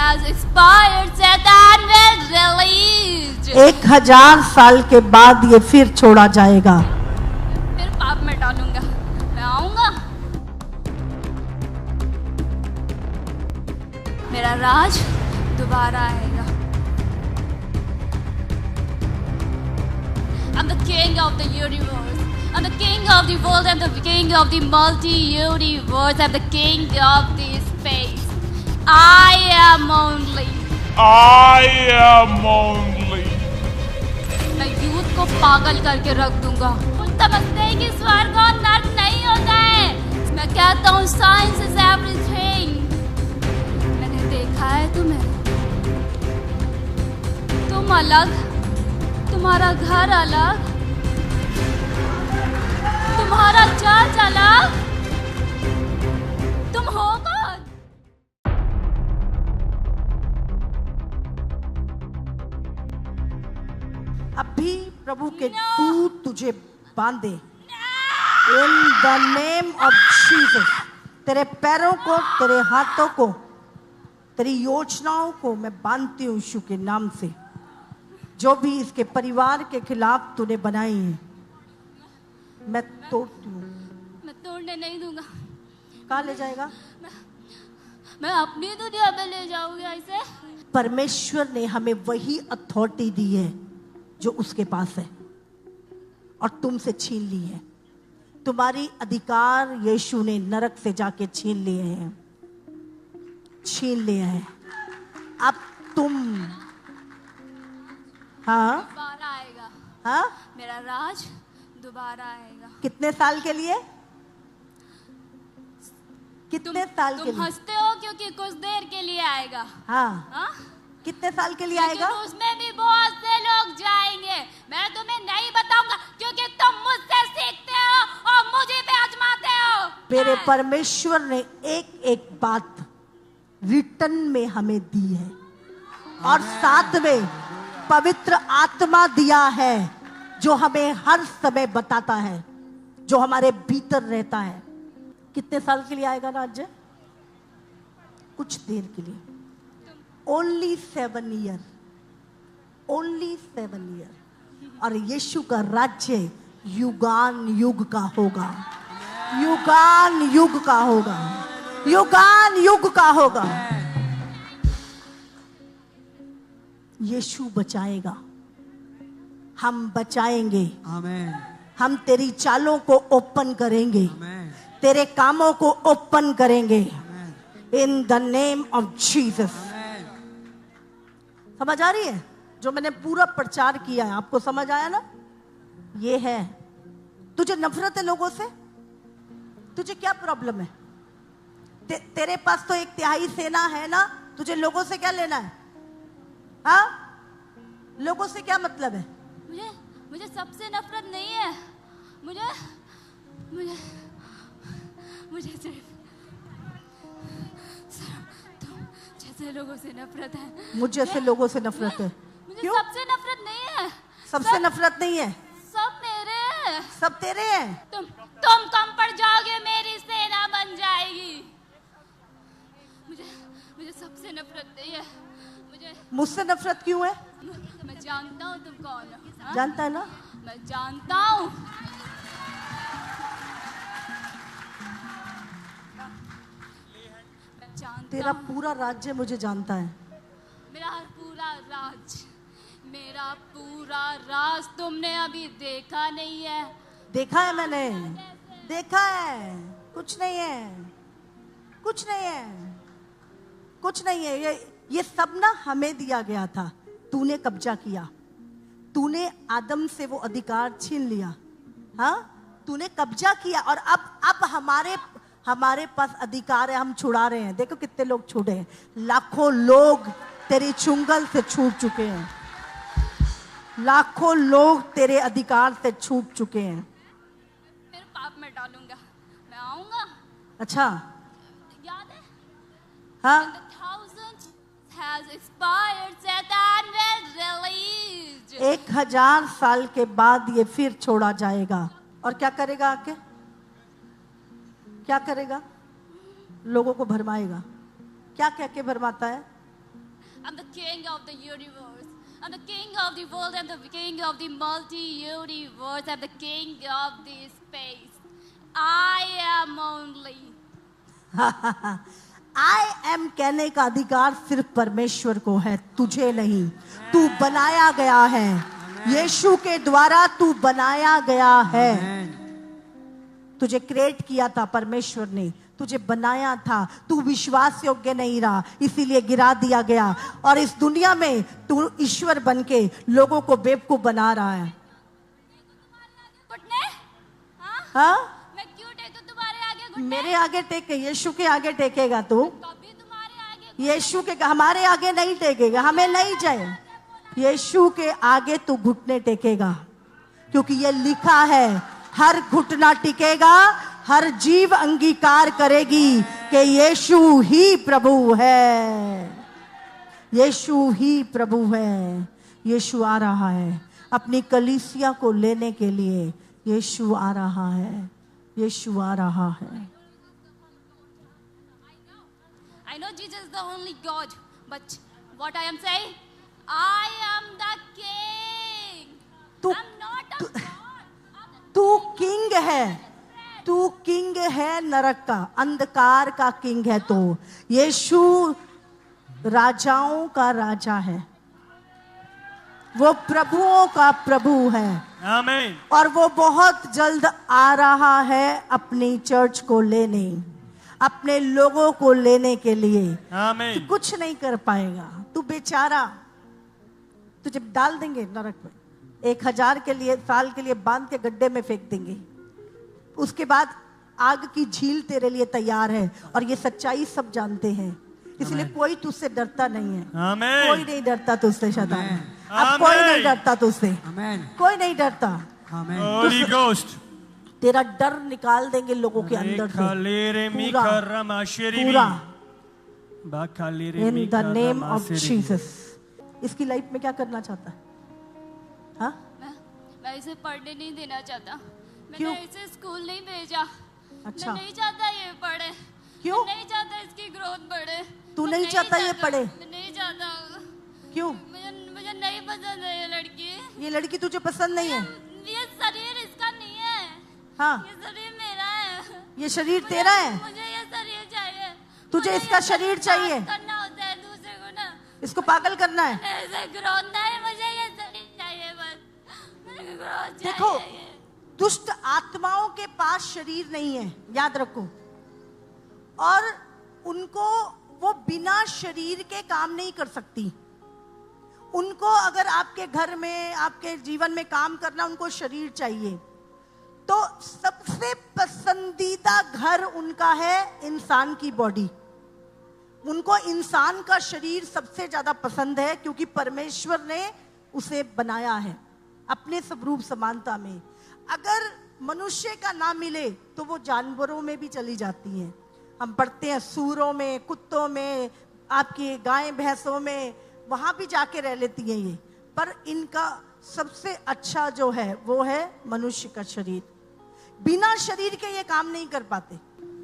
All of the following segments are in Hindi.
has expired, Satan will release. 1000 साल के बाद ये फिर छोड़ा जाएगा। फिर पाप में डालूंगा, मैं आऊंगा, मेरा राज दोबारा आएगा। I'm the king of the universe. I'm the king of the world. I'm the king of the multi-universe. I'm the king of the space. I am only. मैं यूथ को पागल करके रख दूंगा। समझते हैं कि स्वर्ग और नर्क नहीं होता है। मैं कहता हूँ साइंस इज एवरीथिंग। मैंने देखा है तुम्हें, तुम अलग, तुम्हारा घर अलग, तुम्हारा चर्च अलग, तुम हो कौन? अभी प्रभु के दूत तुझे बांधे in the name of Jesus. तेरे पैरों को, तेरे हाथों को, तेरी योजनाओं को मैं बांधती हूँ यीशु के नाम से। जो भी इसके परिवार के खिलाफ तूने बनाई है मैं तोड़ती हूँ। मैं तोड़ने नहीं दूंगा। कहाँ ले जाएगा? मैं अपनी दुनिया में ले जाऊंगा इसे। परमेश्वर ने हमें वही अथॉरिटी दी है जो उसके पास है और तुमसे छीन ली है। तुम्हारी अधिकार यीशु ने नरक से जाके छीन लिए हैं, छीन लिए हैं। अब तुम दोबारा आएगा। हाँ, मेरा राज दोबारा आएगा। कितने साल के लिए? कितने साल के लिए? तुम हंसते हो क्योंकि कुछ देर के लिए आएगा। हाँ, कितने साल के लिए आएगा? उसमें भी बहुत से लोग जाएंगे। मैं तुम्हें नहीं बताऊंगा क्योंकि तुम मुझसे सीखते हो और मुझे पे आजमाते हो। मेरे परमेश्वर ने एक एक बात रिटर्न में हमें दी है और साथ में पवित्र आत्मा दिया है जो हमें हर समय बताता है, जो हमारे भीतर रहता है। कितने साल के लिए आएगा राज्य? कुछ देर के लिए। Only 7 year, only 7 year. और यीशु का राज्य युगान युग का होगा, युगान युग का होगा, युगान युग का होगा। यीशु बचाएगा, हम बचाएंगे। आमेन। हम तेरी चालों को ओपन करेंगे, आमेन। तेरे कामों को ओपन करेंगे in the name of Jesus. समझ आ रही है? जो मैंने पूरा प्रचार किया है आपको समझ आया ना? ये है। तुझे नफरत है लोगों से? तुझे क्या प्रॉब्लम है? तेरे पास तो 1/3 सेना है ना, तुझे लोगों से क्या लेना है? हाँ, लोगों से क्या मतलब है? मुझे सबसे नफरत नहीं है। मुझे मुझे मुझे सिर्फ तुम जैसे लोगों से नफरत है। मुझे से लोगों से नफरत है। मुझे क्यों? सबसे नफरत नहीं है। सबसे नफरत नहीं है, सब मेरे हैं। सब तेरे हैं। तुम कम पड़ जाओगे, मेरी सेना बन जाएगी। मुझे सबसे नफरत नहीं है। मुझसे नफरत क्यों है? मैं जानता हूँ तुम कौन हो। हाँ? जानता है ना? मैं जानता हूँ। तेरा पूरा राज्य मुझे जानता है। मेरा पूरा राज तुमने अभी देखा नहीं है। देखा है मैंने, देखा है। कुछ नहीं है, कुछ नहीं है, कुछ नहीं है। ये सब ना हमें दिया गया था। तूने कब्जा किया, तूने आदम से वो अधिकार छीन लिया। हाँ, तूने कब्जा किया और अब हमारे पास अधिकार है। हम छुड़ा रहे हैं। देखो कितने लोग छूटे हैं। लाखों लोग तेरी चुंगल से छूट चुके हैं। लाखों लोग तेरे अधिकार से छूट चुके हैं। फिर पाप में डालूंगा, मैं आऊंगा। अच्छा, याद है? हाँ, has expired, Satan will release. 1000 साल के बाद ये फिर छोड़ा जाएगा। और क्या करेगा? आके क्या करेगा? लोगों को भरमाएगा। क्या कह के भरमाता है? I'm the king of the universe. I'm the king of the world. I'm the king of the multi-universe. I'm the king of the space. I am only. I am कहने का अधिकार सिर्फ परमेश्वर को है, तुझे नहीं। तू बनाया गया है, यीशु के द्वारा तू बनाया गया है। तुझे क्रिएट किया था परमेश्वर ने, तुझे बनाया था। तू विश्वास योग्य नहीं रहा, इसीलिए गिरा दिया गया। और इस दुनिया में तू ईश्वर बनके लोगों को बेवकूफ बना रहा है। घुटने? हाँ? मैं क्यों टेकूं तुम्हारे आगे घुटने? मेरे आगे टेके, यीशु के आगे टेकेगा तू। कभी तुम्हारे आगे यीशु के, हमारे आगे नहीं टेकेगा, हमें नहीं चाहिए। यीशु के आगे तू घुटने टेकेगा, क्योंकि ये लिखा है, हर घुटना टिकेगा, हर जीव अंगीकार करेगी कि यीशु ही प्रभु है। यीशु ही प्रभु है। यीशु आ रहा है अपनी कलीसिया को लेने के लिए। यीशु आ रहा है, यीशु आ रहा है। I know Jesus is the only God, but what I am saying, I am the king. I'm not a God. तू किंग है, तू किंग है नरक का, अंधकार का किंग है। तो यीशु राजाओं का राजा है, वो प्रभुओं का प्रभु है। आमीन। और वो बहुत जल्द आ रहा है अपनी चर्च को लेने, अपने लोगों को लेने के लिए। आमीन। तू कुछ नहीं कर पाएगा, तू बेचारा, तुझे डाल देंगे नरक में, 1000 के लिए साल के लिए बांध के गड्ढे में फेंक देंगे। उसके बाद आग की झील तेरे लिए तैयार है। और ये सच्चाई सब जानते हैं, इसलिए कोई तुझसे डरता नहीं है। आमीन। कोई नहीं डरता तुझसे शैतान, अब कोई नहीं डरता तुझसे, कोई नहीं डरता। Holy Ghost। तेरा डर निकाल देंगे लोगों के अंदर से पूरा। In the name of Jesus. इसकी लाइफ में क्या करना चाहता है? हाँ? मैं इसे पढ़ने नहीं देना चाहता। क्यों? मैंने इसे स्कूल नहीं भेजा। अच्छा। मैं नहीं चाहता ये पढ़े। क्यों? मैं नहीं चाहता इसकी ग्रोथ बढ़े। तू नहीं चाहता ये पढ़े? मैं नहीं चाहता। क्यों? मुझे नहीं पसंद है ये लड़की। ये लड़की तुझे पसंद नहीं है? ये शरीर इसका नहीं है। हाँ। ये शरीर मेरा है। ये शरीर तेरा है? मुझे ये शरीर चाहिए। तुझे इसका शरीर चाहिए? करना होता है दूसरे को ना। इसको पागल करना है? ऐसे ग्रोथ नहीं, मुझे ये शरीर चाहिए बस। मुझे ग्रोथ देखो, चाहिए। दुष्ट आत्माओं के पास शरीर नहीं है, याद रखो। और उनको, वो बिना शरीर के काम नहीं कर सकती। उनको अगर आपके घर में, आपके जीवन में काम करना, उनको शरीर चाहिए। तो सबसे पसंदीदा घर उनका है इंसान की बॉडी। उनको इंसान का शरीर सबसे ज्यादा पसंद है, क्योंकि परमेश्वर ने उसे बनाया है अपने स्वरूप समानता में। अगर मनुष्य का ना मिले तो वो जानवरों में भी चली जाती हैं। हम पढ़ते हैं सूरों में, कुत्तों में, आपकी गाय भैंसों में, वहां भी जाके रह लेती हैं ये। पर इनका सबसे अच्छा जो है वो है मनुष्य का शरीर। बिना शरीर के ये काम नहीं कर पाते।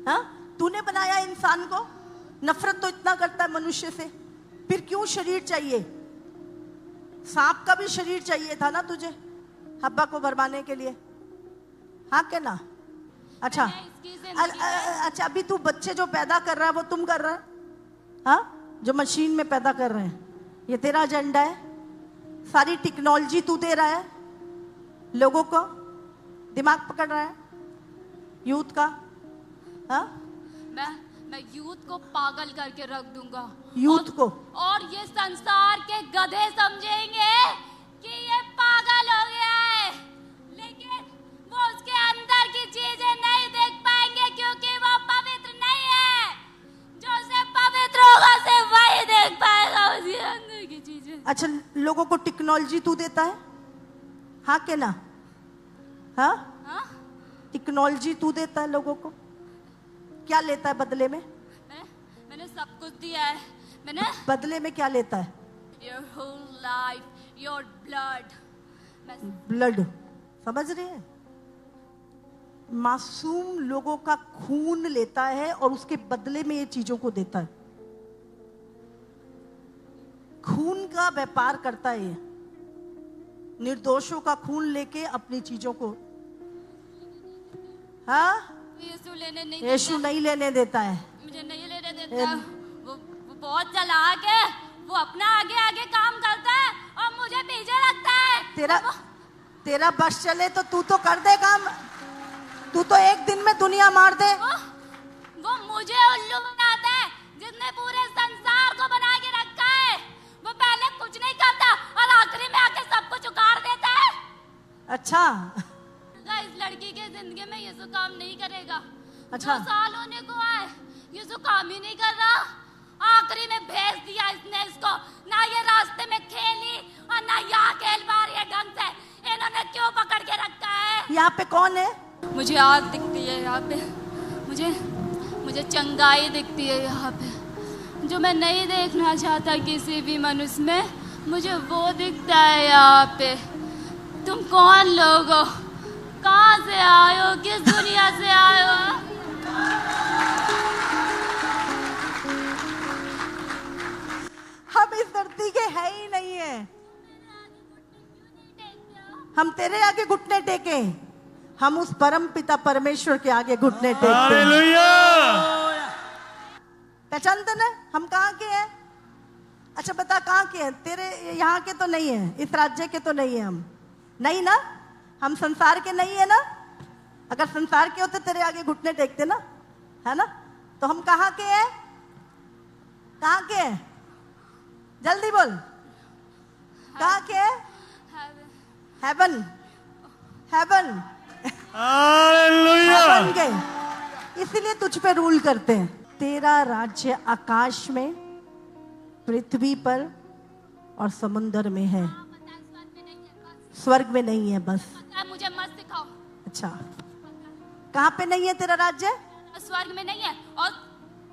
हाँ, तूने बनाया इंसान को, नफरत तो इतना करता है मनुष्य से, फिर क्यों शरीर चाहिए? सांप का भी शरीर चाहिए था ना तुझे, हब्बा को भरमाने के लिए। हाँ क्या ना? अच्छा, अच्छा, अभी तू बच्चे जो पैदा कर रहा है वो तुम कर रहा है? हाँ, जो मशीन में पैदा कर रहे हैं, ये तेरा एजेंडा है। सारी टेक्नोलॉजी तू दे रहा है, लोगों को दिमाग पकड़ रहा है, यूथ का। हाँ, मैं यूथ को पागल करके रख दूंगा। यूथ को? और ये संसार के गधे समझेंगे कि ये पागल हो गया है, लेकिन वो उसके अंदर की चीजें नहीं देख पाएंगे, क्योंकि वो पवित्र नहीं है। जो उसे पवित्र होगा सिर्फ वही देख पाएगा उसके अंदर की चीजें। अच्छा, लोगों को टेक्नोलॉजी तू देता है? हाँ के ना? हाँ, टेक्नोलॉजी तू देता है लोगों को, क्या लेता है बदले में? मैंने सब कुछ दिया है। मैंने बदले में क्या लेता है? Your whole life, your blood. Blood, समझ रहे हैं? मासूम लोगों का खून लेता है और उसके बदले में ये चीजों को देता है। खून का व्यापार करता है ये, निर्दोषों का खून लेके अपनी चीजों को, हाँ यीशु लेने नहीं यीशु नहीं लेने देता है। मुझे नहीं लेने देता। वो बहुत चालाक है, वो अपना आगे आगे काम करता है और मुझे पीछे रखता है। तेरा बस चले तो तू तो कर दे काम, तू तो एक दिन में दुनिया मार दे। वो मुझे उल्लू बनाता है, जिसने पूरे संसार को बना के रखा है। वो पहले कुछ नहीं करता और आखिरी में आके सब कुछ उखाड़ देता है। अच्छा, इस लड़की के जिंदगी में यीशु काम नहीं करेगा। अच्छा। 2 साल होने को आए, यीशु काम ही नहीं कर रहा। आखिरी में भेज दिया इसने इसको, ना ये रास्ते में खेली और ना यहाँ खेल पा रही है ढंग से। इन्होंने क्यों पकड़ के रखा है? यहाँ पे कौन है? मुझे आग दिखती है यहाँ पे, मुझे चंगाई दिखती है यहाँ पे, जो मैं नहीं देखना चाहता किसी भी मनुष्य में, मुझे वो दिखता है यहाँ पे। तुम कौन लोग हो? कहाँ से आए हो? किस दुनिया से आए हो? हम इस धरती के है ही नहीं है। हम तेरे आगे घुटने टेके, हम उस परम पिता परमेश्वर के आगे घुटने टेकते हैं। हालेलुया। पहचानते ना हम कहाँ के हैं? अच्छा बता कहाँ के हैं? तेरे यहाँ के तो नहीं है, इस राज्य के तो नहीं है हम, नहीं ना? हम संसार के नहीं है ना? अगर संसार के होते तेरे आगे घुटने टेकते ना, है ना? तो हम कहाँ के हैं? कहाँ के हैं? जल्दी बोल, कहाँ के हैं? Haven, haven, hallelujah. हेवन के, इसीलिए तुझ पे रूल करते हैं। तेरा राज्य आकाश में, पृथ्वी पर और समुद्र में है, स्वर्ग में नहीं है। बस मुझे मत सिखाओ। अच्छा, कहाँ पे नहीं है तेरा राज्य? स्वर्ग में नहीं है। और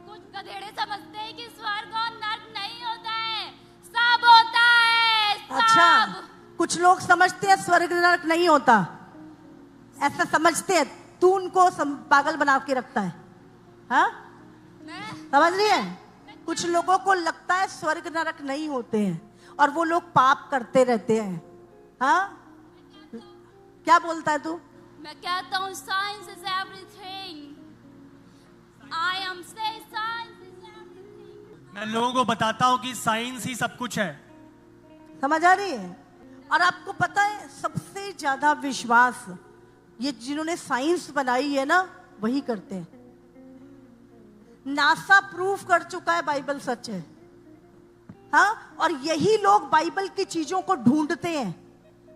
कुछ गधेड़े समझते हैं कि स्वर्ग और नर्क नहीं होता है, सब होता है, सब। अच्छा, कुछ लोग समझते हैं स्वर्ग नरक नहीं होता, ऐसा समझते हैं। तू उनको पागल बना के रखता है, हाँ? समझ रही है? कुछ लोगों को लगता है स्वर्ग नरक नहीं होते हैं और वो लोग पाप करते रहते हैं, हाँ? क्या बोलता है तू? मैं कहता हूँ science is everything. I am से साइंस इज एवरीथिंग। मैं लोगों को बताता हूँ कि साइंस ही सब कुछ है। समझ आ रही है? और आपको पता है सबसे ज्यादा विश्वास ये जिन्होंने साइंस बनाई है ना वही करते हैं। नासा प्रूफ कर चुका है बाइबल सच है, हाँ? और यही लोग बाइबल की चीजों को ढूंढते हैं।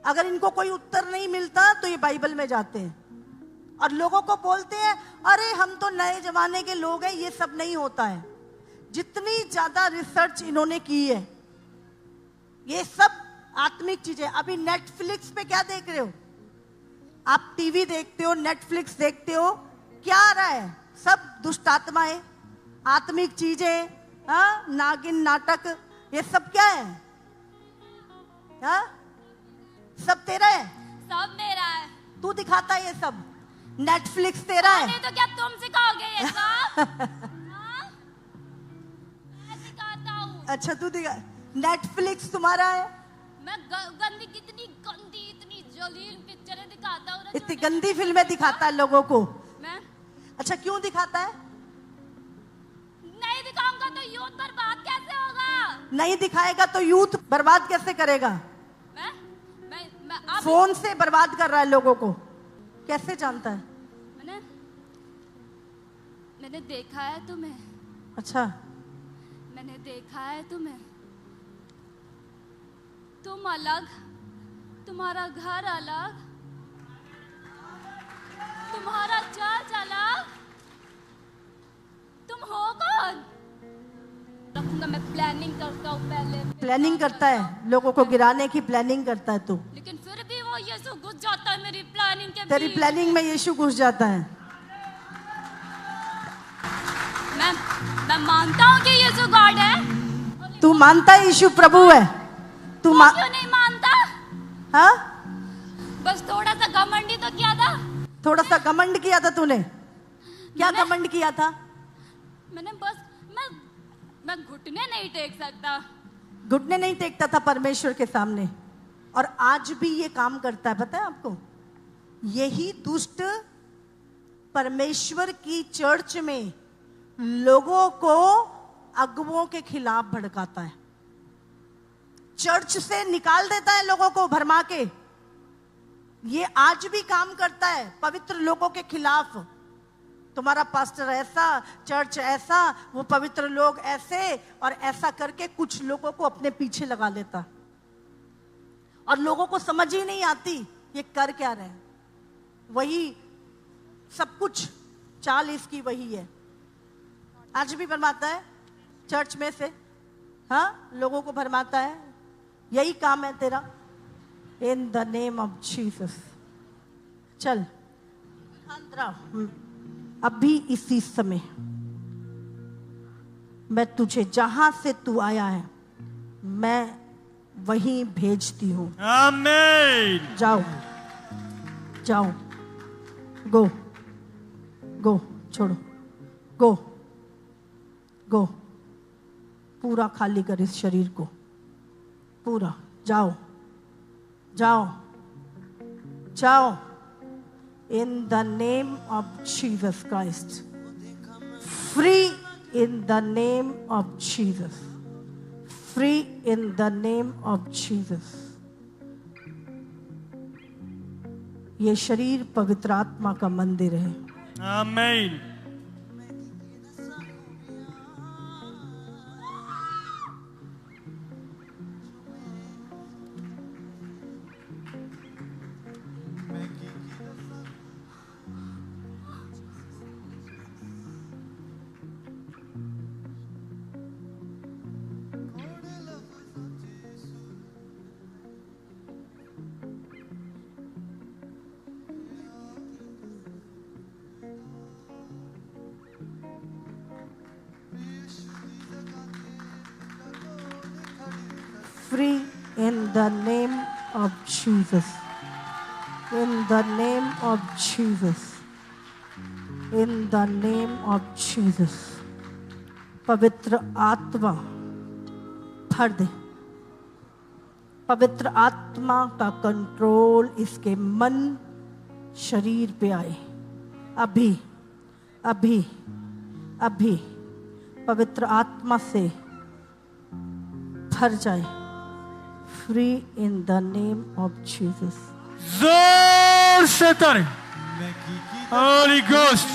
अगर इनको कोई उत्तर नहीं मिलता तो ये बाइबल में जाते हैं और लोगों को बोलते हैं अरे हम तो नए जमाने के लोग हैं, ये सब नहीं होता है। जितनी ज्यादा रिसर्च इन्होंने की है, ये सब आत्मिक चीजें। अभी नेटफ्लिक्स पे क्या देख रहे हो आप? टीवी देखते हो, नेटफ्लिक्स देखते हो, क्या आ रहा है? सब दुष्ट आत्माएं, आत्मिक चीजें, हाँ? नागिन नाटक, ये सब क्या है? हाँ? सब तेरा है, सब मेरा है। तू दिखाता है ये सब। नेटफ्लिक्स तेरा है। नहीं तो क्या तुम सिखाओगे ये सब? हाँ? मैं सिखाता हूँ। अच्छा तू दिखा। नेटफ्लिक्स तुम्हारा है। मैं गंदी, कितनी गंदी, इतनी जलील पिक्चरें दिखाता हूँ ना। इतनी गंदी फिल्में दिखाता है लोगों को। मैं अच्छा क्यों दिखाता है? नहीं दिखाऊंगा तो यूथ बर्बाद कैसे होगा? नहीं दिखाएगा तो यूथ बर्बाद कैसे करेगा? मैं अब फोन से बर्बाद कर रहा है लोगों को। कैसे जानता है? मैंने देखा है तुम्हें। अच्छा, मैंने देखा है तुम्हें। तुम अलग, तुम्हारा घर अलग, तुम्हारा चर्च अलग। तुम हो कौन? रखूंगा, मैं प्लानिंग करता हूँ पहले। प्लानिंग करता है, लोगों को गिराने की प्लानिंग करता है तू। लेकिन फिर भी वो यीशु घुस जाता है मेरी प्लानिंग के तेरी बीच। प्लानिंग में यीशु घुस जाता है। मैं मानता हूँ कि यीशु गॉड है। तू मानता है यीशु प्रभु है? तू क्यों नहीं मानता? हाँ? बस थोड़ा सा घमंडी तो किया था। थोड़ा सा घमंड किया था तूने? क्या घमंड किया था? मैंने बस मैं घुटने नहीं टेक सकता। घुटने नहीं टेकता था परमेश्वर के सामने, और आज भी ये काम करता है। पता है आपको, यही दुष्ट परमेश्वर की चर्च में लोगों को अगुओं के खिलाफ भड़काता है, चर्च से निकाल देता है लोगों को भरमा के। ये आज भी काम करता है पवित्र लोगों के खिलाफ। तुम्हारा पास्टर ऐसा, चर्च ऐसा, वो पवित्र लोग ऐसे, और ऐसा करके कुछ लोगों को अपने पीछे लगा लेता, और लोगों को समझ ही नहीं आती ये कर क्या रहे हैं। वही सब कुछ चाल इसकी वही है, आज भी भरमाता है चर्च में से, हाँ, लोगों को भरमाता है। यही काम है तेरा। In the name of Jesus. चल अभी इसी समय मैं तुझे जहां से तू आया है मैं वहीं भेजती हूं। आमीन। जाओ जाओ, गो गो, छोड़ो, गो गो, पूरा खाली कर इस शरीर को, पूरा। जाओ जाओ जाओ, in the name of Jesus Christ. Free in the name of Jesus. Free in the name of Jesus. ये शरीर पवित्र आत्मा का मंदिर है। आमीन। Free in the name of Jesus. In the name of Jesus. In the name of Jesus. पवित्र आत्मा भर दे। पवित्र आत्मा का कंट्रोल इसके मन शरीर पे आए। अभी अभी अभी पवित्र आत्मा से भर जाए। Free in the name of Jesus. जोर से तारे। Holy Ghost.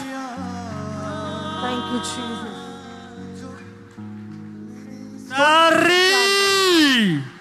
Thank you, Jesus.